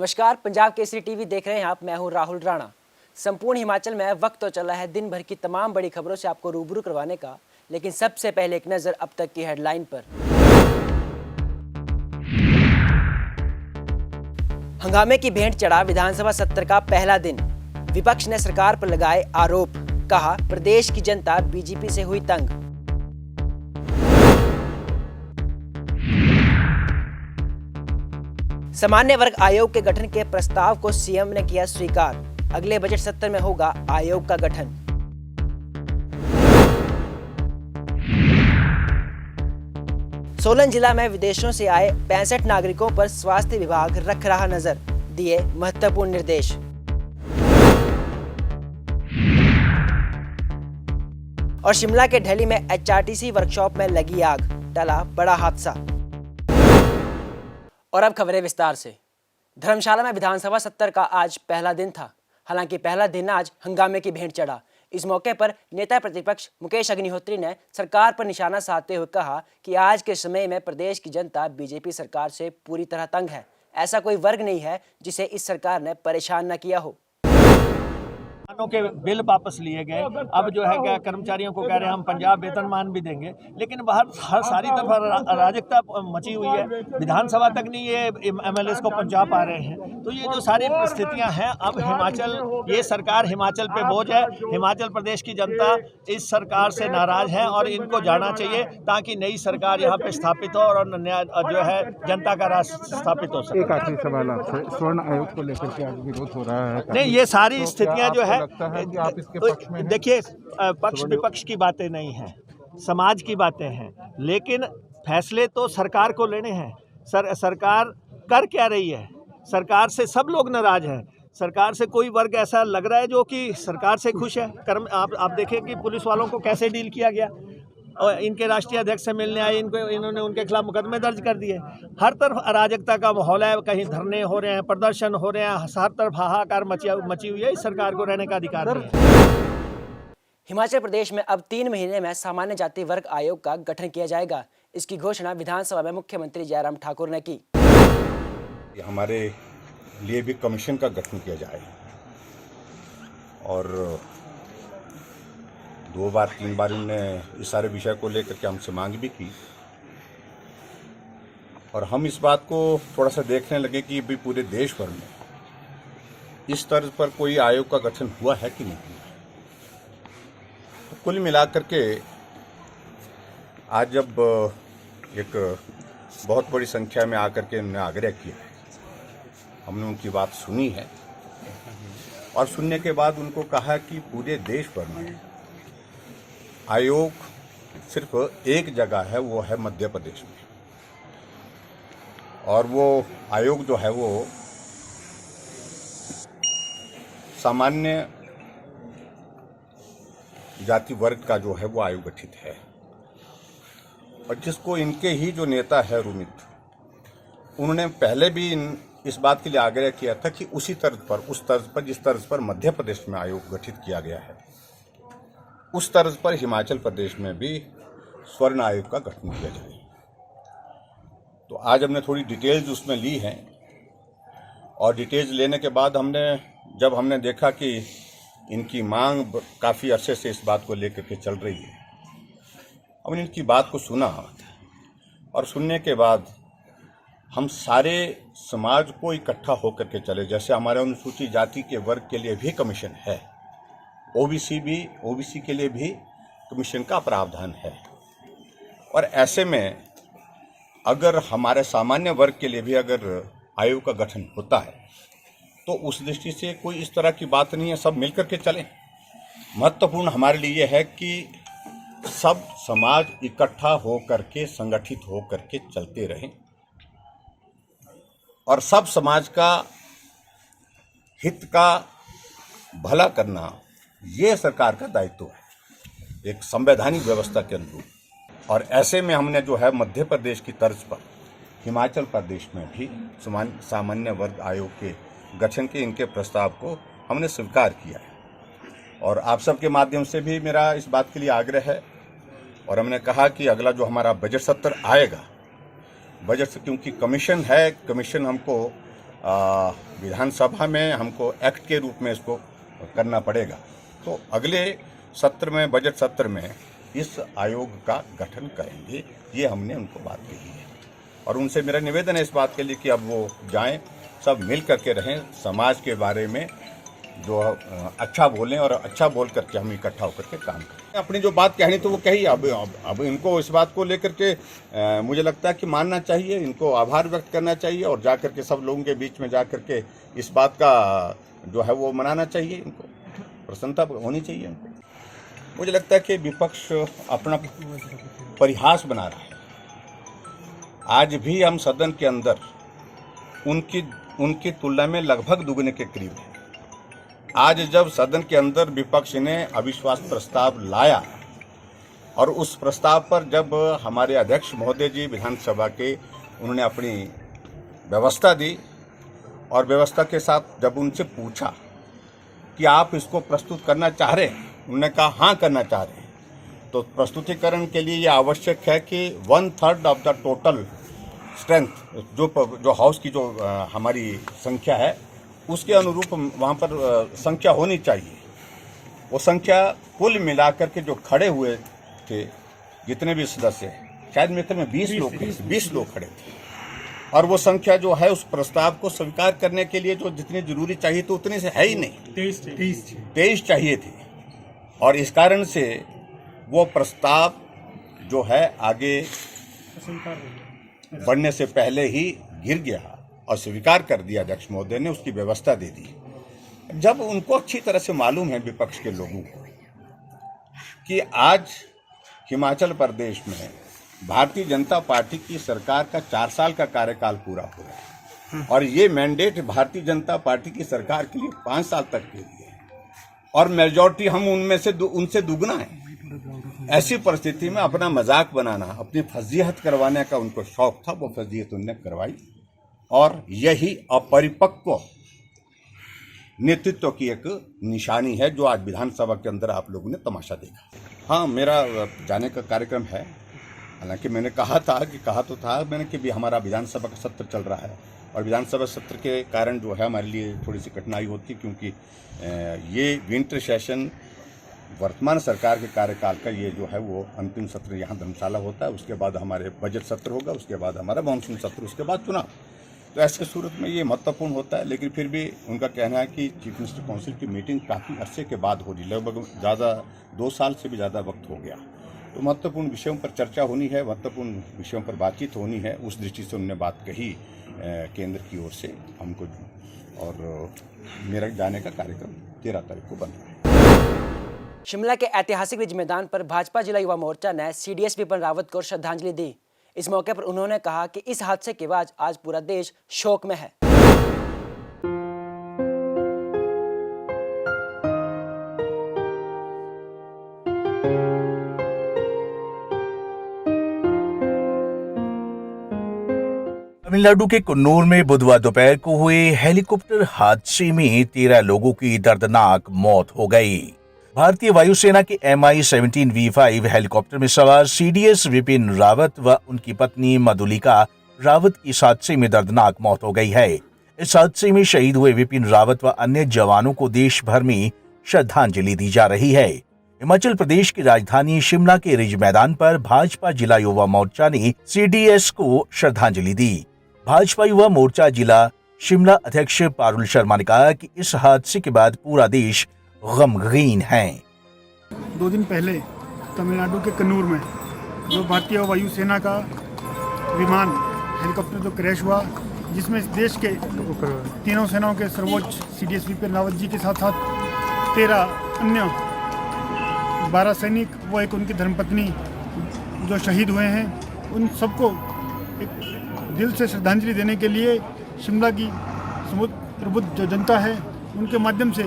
नमस्कार, पंजाब केसरी टीवी देख रहे हैं आप। मैं हूं राहुल राणा। संपूर्ण हिमाचल में वक्त तो चला है दिन भर की तमाम बड़ी खबरों से आपको रूबरू करवाने का, लेकिन सबसे पहले एक नजर अब तक की हेडलाइन पर। हंगामे की भेंट चढ़ा विधानसभा सत्र का पहला दिन। विपक्ष ने सरकार पर लगाए आरोप, कहा प्रदेश की जनता बीजेपी से हुई तंग। सामान्य वर्ग आयोग के गठन के प्रस्ताव को सीएम ने किया स्वीकार। अगले बजट सत्र में होगा आयोग का गठन। सोलन जिला में विदेशों से आए 65 नागरिकों पर स्वास्थ्य विभाग रख रहा नजर, दिए महत्वपूर्ण निर्देश। और शिमला के ढली में एचआरटीसी वर्कशॉप में लगी आग, टला बड़ा हादसा। और अब खबरें विस्तार से। धर्मशाला में विधानसभा सत्र का आज पहला दिन था। हालांकि पहला दिन आज हंगामे की भेंट चढ़ा। इस मौके पर नेता प्रतिपक्ष मुकेश अग्निहोत्री ने सरकार पर निशाना साधते हुए कहा कि आज के समय में प्रदेश की जनता बीजेपी सरकार से पूरी तरह तंग है। ऐसा कोई वर्ग नहीं है जिसे इस सरकार ने परेशान न किया हो। किसानों के बिल वापस लिए गए। अब जो है क्या कर्मचारियों को कह रहे हैं हम पंजाब वेतनमान भी देंगे, लेकिन बाहर सारी तरफ अराजकता मची हुई है। विधानसभा तक नहीं ये एमएलएस को पहुंचा पा रहे हैं। तो ये जो सारी परिस्थितियां हैं, अब हिमाचल, ये सरकार हिमाचल पे बोझ है। हिमाचल प्रदेश की जनता इस सरकार से नाराज है और इनको जाना चाहिए ताकि नई सरकार यहाँ पे स्थापित हो और जो है जनता का राज स्थापित हो सके। एक आखिरी सवाल आपसे, स्वर्ण आयोग को लेकर के आज विरोध हो रहा है। नहीं, ये सारी स्थितियां जो है, कि आप इसके पक्ष में हैं? देखिए, पक्ष विपक्ष की बातें नहीं हैं, समाज की बातें हैं, लेकिन फैसले तो सरकार को लेने हैं। सरकार कर क्या रही है? सरकार से सब लोग नाराज हैं। सरकार से कोई वर्ग ऐसा लग रहा है जो कि सरकार से खुश है। आप देखें कि पुलिस वालों को कैसे डील किया गया, और इनके राष्ट्रीय अध्यक्ष से मिलने आए, इन्होंने उनके खिलाफ मुकदमे दर्ज कर दिए। हर तरफ अराजकता का माहौल है, कहीं धरने हो रहे हैं, प्रदर्शन हो रहे हैं, हर तरफ हाहाकार मची हुई है। इस सरकार को रहने का अधिकार नहीं है। हिमाचल प्रदेश में अब 3 महीने में सामान्य जाति वर्ग आयोग का गठन किया जाएगा। इसकी घोषणा विधानसभा में मुख्यमंत्री जयराम ठाकुर ने की। हमारे लिए भी कमीशन का गठन किया जाए, और 2 बार 3 बार उन्होंने इस सारे विषय को लेकर के हमसे मांग भी की, और हम इस बात को थोड़ा सा देखने लगे कि भी पूरे देश भर में इस तर्ज पर कोई आयोग का गठन हुआ है कि नहीं हुआ। तो कुल मिलाकर के आज जब एक बहुत बड़ी संख्या में आकर के उन्होंने आग्रह किया, हमने उनकी बात सुनी है, और सुनने के बाद उनको कहा कि पूरे देश भर में आयोग सिर्फ एक जगह है, वो है मध्य प्रदेश में। और वो आयोग जो है वो सामान्य जाति वर्ग का जो है वो आयोग गठित है, और जिसको इनके ही जो नेता है रुमित, उन्होंने पहले भी इस बात के लिए आग्रह किया था कि उसी तर्ज पर, उस तर्ज पर जिस तर्ज पर मध्य प्रदेश में आयोग गठित किया गया है, उस तर्ज पर हिमाचल प्रदेश में भी स्वर्ण आयोग का गठन किया जाए। तो आज हमने थोड़ी डिटेल्स उसमें ली हैं, और डिटेल्स लेने के बाद जब हमने देखा कि इनकी मांग काफ़ी अरसे से इस बात को लेकर के चल रही है, हमने इनकी बात को सुना, और सुनने के बाद हम सारे समाज को इकट्ठा होकर के चले। जैसे हमारे अनुसूचित जाति के वर्ग के लिए भी कमीशन है, ओबीसी के लिए भी कमीशन का प्रावधान है, और ऐसे में अगर हमारे सामान्य वर्ग के लिए भी अगर आयोग का गठन होता है, तो उस दृष्टि से कोई इस तरह की बात नहीं है, सब मिलकर के चलें। महत्वपूर्ण हमारे लिए यह है कि सब समाज इकट्ठा होकर के, संगठित होकर के चलते रहें, और सब समाज का हित का भला करना ये सरकार का दायित्व है, एक संवैधानिक व्यवस्था के अनुरूप। और ऐसे में हमने जो है मध्य प्रदेश की तर्ज पर हिमाचल प्रदेश में भी सामान्य वर्ग आयोग के गठन के इनके प्रस्ताव को हमने स्वीकार किया है, और आप सबके माध्यम से भी मेरा इस बात के लिए आग्रह है, और हमने कहा कि अगला जो हमारा बजट सत्र आएगा, बजट से, क्योंकि कमीशन है, कमीशन हमको विधानसभा में हमको एक्ट के रूप में इसको करना पड़ेगा। तो अगले सत्र में, बजट सत्र में इस आयोग का गठन करेंगे, ये हमने उनको बात कही है। और उनसे मेरा निवेदन है इस बात के लिए कि अब वो जाएं, सब मिल करके रहें, समाज के बारे में जो अच्छा बोलें और अच्छा बोल करके हम इकट्ठा होकर के काम करें। अपनी जो बात कहनी तो वो कही। अब इनको इस बात को लेकर के मुझे लगता है कि मानना चाहिए, इनको आभार व्यक्त करना चाहिए और जा कर के सब लोगों के बीच में जा कर के इस बात का जो है वो मनाना चाहिए, इनको प्रसन्नता होनी चाहिए इनको। मुझे लगता है कि विपक्ष अपना परिहास बना रहा है। आज भी हम सदन के अंदर उनकी तुलना में लगभग दुगने के करीब है। आज जब सदन के अंदर विपक्ष ने अविश्वास प्रस्ताव लाया और उस प्रस्ताव पर जब हमारे अध्यक्ष महोदय जी विधानसभा के उन्होंने अपनी व्यवस्था दी और व्यवस्था के साथ जब उनसे पूछा कि आप इसको प्रस्तुत करना चाह रहे हैं, उन्होंने कहा हाँ करना चाह रहे हैं। तो प्रस्तुतिकरण के लिए ये आवश्यक है कि 1/3 ऑफ द टोटल स्ट्रेंथ जो हाउस की जो हमारी संख्या है उसके अनुरूप वहाँ पर संख्या होनी चाहिए। वो संख्या कुल मिलाकर के जो खड़े हुए थे जितने भी सदस्य, शायद मित्र में 20 लोग खड़े थे और वो संख्या जो है उस प्रस्ताव को स्वीकार करने के लिए जो जितनी जरूरी चाहिए तो उतनी से है ही नहीं, 23 चाहिए थे। और इस कारण से वो प्रस्ताव जो है आगे बढ़ने से पहले ही गिर गया और स्वीकार कर दिया। अध्यक्ष महोदय ने उसकी व्यवस्था दे दी। जब उनको अच्छी तरह से मालूम है विपक्ष के लोगों को कि आज हिमाचल प्रदेश में भारतीय जनता पार्टी की सरकार का 4 साल का कार्यकाल पूरा हो रहा है और ये मैंडेट भारतीय जनता पार्टी की सरकार के लिए 5 साल तक के लिए और मेजॉरिटी हम उनसे दुगना है। ऐसी परिस्थिति में अपना मजाक बनाना, अपनी फजीहत करवाने का उनको शौक था, वो फजीहत उन्होंने करवाई और यही अपरिपक्व नेतृत्व की एक निशानी है जो आज विधानसभा के अंदर आप लोगों ने तमाशा देखा। हाँ, मेरा जाने का कार्यक्रम है। हालांकि मैंने कहा तो था मैंने कि भी हमारा विधानसभा का सत्र चल रहा है और विधानसभा सत्र के कारण जो है हमारे लिए थोड़ी सी कठिनाई होती क्योंकि ये विंटर सेशन वर्तमान सरकार के कार्यकाल का ये जो है वो अंतिम सत्र यहाँ धर्मशाला होता है। उसके बाद हमारे बजट सत्र होगा, उसके बाद हमारा मानसून सत्र, उसके बाद चुनाव। तो ऐसे सूरत में ये महत्वपूर्ण होता है। लेकिन फिर भी उनका कहना है कि चीफ मिनिस्टर काउंसिल की मीटिंग काफ़ी अरसे के बाद हो रही, लगभग ज़्यादा 2 साल से भी ज़्यादा वक्त हो गया। तो महत्वपूर्ण विषयों पर चर्चा होनी है, महत्वपूर्ण विषयों पर बातचीत होनी है। उस दृष्टि से उन्होंने बात कही केंद्र की ओर से हमको, और मेरा जाने का कार्यक्रम 13 तारीख को बन रहा है। शिमला के ऐतिहासिक रिज मैदान पर भाजपा जिला युवा मोर्चा ने सीडीएस विपिन रावत को श्रद्धांजलि दी। इस मौके पर उन्होंने कहा कि इस हादसे के बाद आज पूरा देश शोक में है। तमिलनाडु के कुन्नूर में बुधवार दोपहर को हुए हेलीकॉप्टर हादसे में 13 लोगों की दर्दनाक मौत हो गई। भारतीय वायुसेना के MI-17 V5 हेलीकॉप्टर में सवार सीडीएस विपिन रावत व उनकी पत्नी मधुलिका रावत की इस हादसे में दर्दनाक मौत हो गई है। इस हादसे में शहीद हुए विपिन रावत व अन्य जवानों को देश भर में श्रद्धांजलि दी जा रही है। हिमाचल प्रदेश की राजधानी शिमला के रिज मैदान पर भाजपा जिला युवा मोर्चा ने सीडीएस को श्रद्धांजलि दी। भाजपा युवा मोर्चा जिला शिमला अध्यक्ष पारुल शर्मा ने कहा कि इस हादसे के बाद पूरा देश गमगीन है। 2 दिन पहले तमिलनाडु के कन्नूर में जो भारतीय वायुसेना का विमान हेलीकॉप्टर जो क्रैश हुआ, जिसमें देश के तीनों सेनाओं के सर्वोच्च सीडीएस विपिन रावत जी के साथ साथ 13 अन्य 12 सैनिक व एक उनकी धर्मपत्नी जो शहीद हुए हैं, उन सबको एक दिल से श्रद्धांजलि देने के लिए शिमला की प्रबुद्ध जो जनता है उनके माध्यम से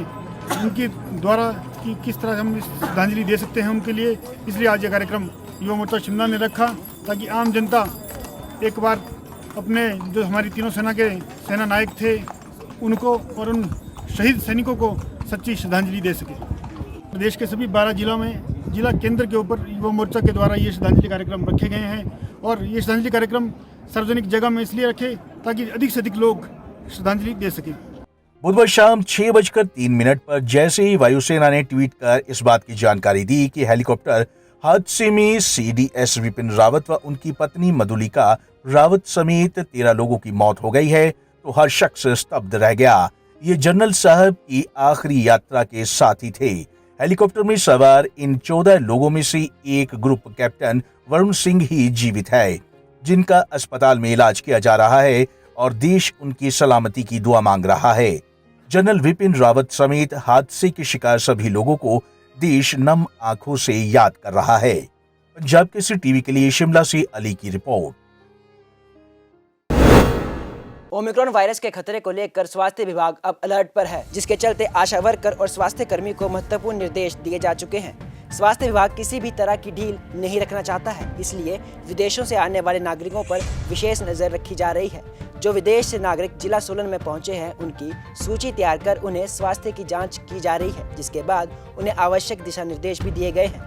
उनकी द्वारा कि किस तरह हम श्रद्धांजलि दे सकते हैं उनके लिए, इसलिए आज ये कार्यक्रम युवा मोर्चा शिमला ने रखा ताकि आम जनता एक बार अपने जो हमारी तीनों सेना के सेना नायक थे उनको और उन शहीद सैनिकों को सच्ची श्रद्धांजलि दे सके। प्रदेश के सभी 12 जिलों में जिला केंद्र के ऊपर युवा मोर्चा के द्वारा ये श्रद्धांजलि कार्यक्रम रखे गए हैं और ये श्रद्धांजलि कार्यक्रम सार्वजनिक जगह में इसलिए रखे ताकि अधिक से अधिक लोग श्रद्धांजलि दे सकें। बुधवार शाम 6:03 पर जैसे ही वायुसेना ने ट्वीट कर इस बात की जानकारी दी कि हेलीकॉप्टर हादसे में CDS विपिन रावत व उनकी पत्नी मधुलिका रावत समेत 13 लोगों की मौत हो गई है, तो हर शख्स स्तब्ध रह गया। ये जनरल साहब की आखिरी यात्रा के साथी थे। हेलीकॉप्टर में सवार इन 14 लोगों में से एक ग्रुप कैप्टन वरुण सिंह ही जीवित है, जिनका अस्पताल में इलाज किया जा रहा है और देश उनकी सलामती की दुआ मांग रहा है। जनरल विपिन रावत समेत हादसे के शिकार सभी लोगों को देश नम आंखों से याद कर रहा है। पंजाब केसरी टीवी के लिए शिमला से अली की रिपोर्ट। ओमिक्रॉन वायरस के खतरे को लेकर स्वास्थ्य विभाग अब अलर्ट पर है, जिसके चलते आशा वर्कर और स्वास्थ्य कर्मी को महत्वपूर्ण निर्देश दिए जा चुके हैं। स्वास्थ्य विभाग किसी भी तरह की ढील नहीं रखना चाहता है, इसलिए विदेशों से आने वाले नागरिकों पर विशेष नजर रखी जा रही है। जो विदेश से नागरिक जिला सोलन में पहुंचे हैं, उनकी सूची तैयार कर उन्हें स्वास्थ्य की जांच की जा रही है, जिसके बाद उन्हें आवश्यक दिशा निर्देश भी दिए गए हैं।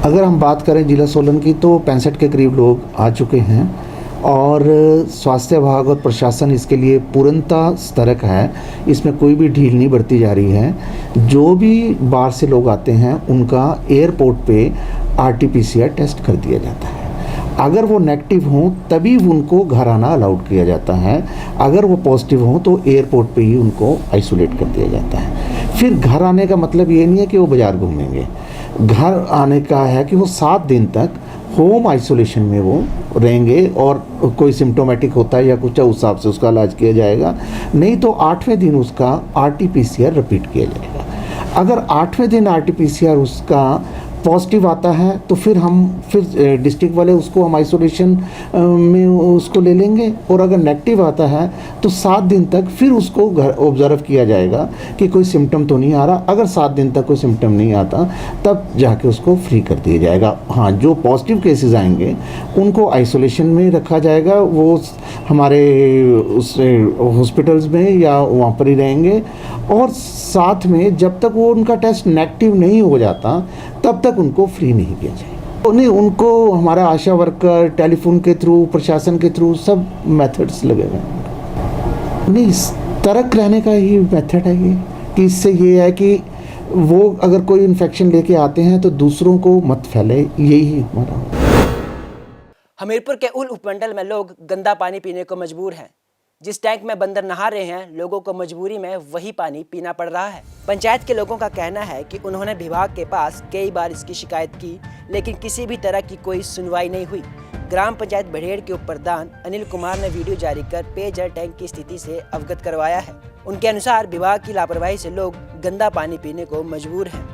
अगर हम बात करें जिला सोलन की तो 65 के करीब लोग आ चुके हैं और स्वास्थ्य विभाग और प्रशासन इसके लिए पूर्णतः सतर्क है। इसमें कोई भी ढील नहीं बरती जा रही है। जो भी बाहर से लोग आते हैं उनका एयरपोर्ट पे RT-PCR टेस्ट कर दिया जाता है। अगर वो नेगेटिव हों तभी उनको घर आना अलाउड किया जाता है। अगर वो पॉजिटिव हों तो एयरपोर्ट पे ही उनको आइसोलेट कर दिया जाता है। फिर घर आने का मतलब ये नहीं है कि वो बाज़ार घूमेंगे। घर आने का है कि वो 7 दिन तक होम आइसोलेशन में वो रहेंगे और कोई सिम्टोमेटिक होता है या कुछ उस हिसाब से उसका इलाज किया जाएगा, नहीं तो 8वें दिन उसका RT-PCR रिपीट किया जाएगा। अगर 8वें दिन RT-PCR उसका पॉजिटिव आता है तो फिर डिस्ट्रिक्ट वाले उसको हम आइसोलेशन में उसको ले लेंगे, और अगर नेगेटिव आता है तो 7 दिन तक फिर उसको घर ऑब्जर्व किया जाएगा कि कोई सिम्टम तो नहीं आ रहा। अगर 7 दिन तक कोई सिम्टम नहीं आता तब जाके उसको फ्री कर दिया जाएगा। हाँ, जो पॉजिटिव केसेस आएंगे उनको आइसोलेशन में रखा जाएगा, वो हमारे उस हॉस्पिटल्स में या वहाँ पर ही रहेंगे, और साथ में जब तक वो उनका टेस्ट नेगेटिव नहीं हो जाता तब तक उनको फ्री नहीं किया जाएगा। नहीं, उनको हमारा आशा वर्कर टेलीफोन के थ्रू, प्रशासन के थ्रू सब मेथड्स लगे हुए हैं। नहीं, सतर्क रहने का ही मेथड है ये, कि इससे ये है कि वो अगर कोई इन्फेक्शन लेके आते हैं तो दूसरों को मत फैले, यही हमारा। हमीरपुर के उल उपमंडल में लोग गंदा पानी पीने को मजबूर हैं। जिस टैंक में बंदर नहा रहे हैं, लोगों को मजबूरी में वही पानी पीना पड़ रहा है। पंचायत के लोगों का कहना है कि उन्होंने विभाग के पास कई बार इसकी शिकायत की, लेकिन किसी भी तरह की कोई सुनवाई नहीं हुई। ग्राम पंचायत बढ़ेड़ के उप प्रधान अनिल कुमार ने वीडियो जारी कर पेयजल टैंक की स्थिति से अवगत करवाया है। उनके अनुसार विभाग की लापरवाही से लोग गंदा पानी पीने को मजबूर हैं।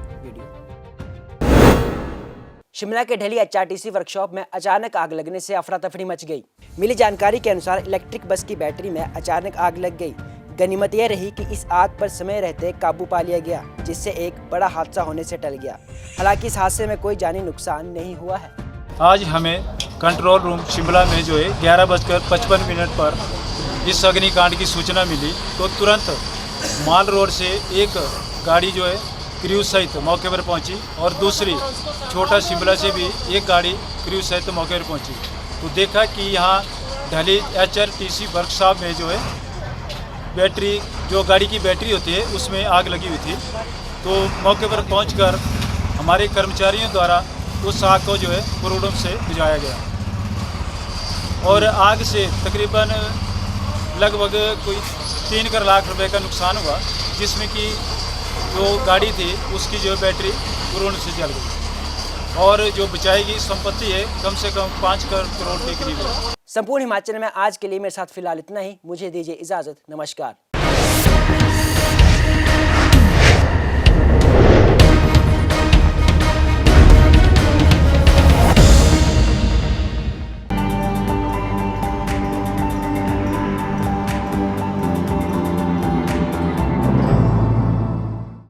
शिमला के ढली HRTC वर्कशॉप में अचानक आग लगने से अफरा तफरी मच गई। मिली जानकारी के अनुसार इलेक्ट्रिक बस की बैटरी में अचानक आग लग गई। गनीमत यह रही कि इस आग पर समय रहते काबू पा लिया गया, जिससे एक बड़ा हादसा होने से टल गया। हालांकि इस हादसे में कोई जानी नुकसान नहीं हुआ है। आज हमें कंट्रोल रूम शिमला में जो है 11:55 पर इस अग्निकांड की सूचना मिली, तो तुरंत माल रोड से एक गाड़ी जो है क्रू सहित मौके पर पहुंची और दूसरी छोटा शिमला से भी एक गाड़ी क्रू सहित मौके पर पहुंची। तो देखा कि यहाँ ढली HRTC वर्कशॉप में जो है बैटरी, जो गाड़ी की बैटरी होती है, उसमें आग लगी हुई थी। तो मौके पर पहुंचकर हमारे कर्मचारियों द्वारा उस आग को जो है पुरोडम से बुझाया गया और आग से तकरीबन लगभग कोई 3 लाख रुपए का नुकसान हुआ, जिसमें कि जो गाड़ी थी उसकी जो बैटरी पूर्ण से जल गई और जो बचाई गई संपत्ति है कम से कम 5 करोड़ के करीब है। संपूर्ण हिमाचल में आज के लिए मेरे साथ फिलहाल इतना ही। मुझे दीजिए इजाजत। नमस्कार।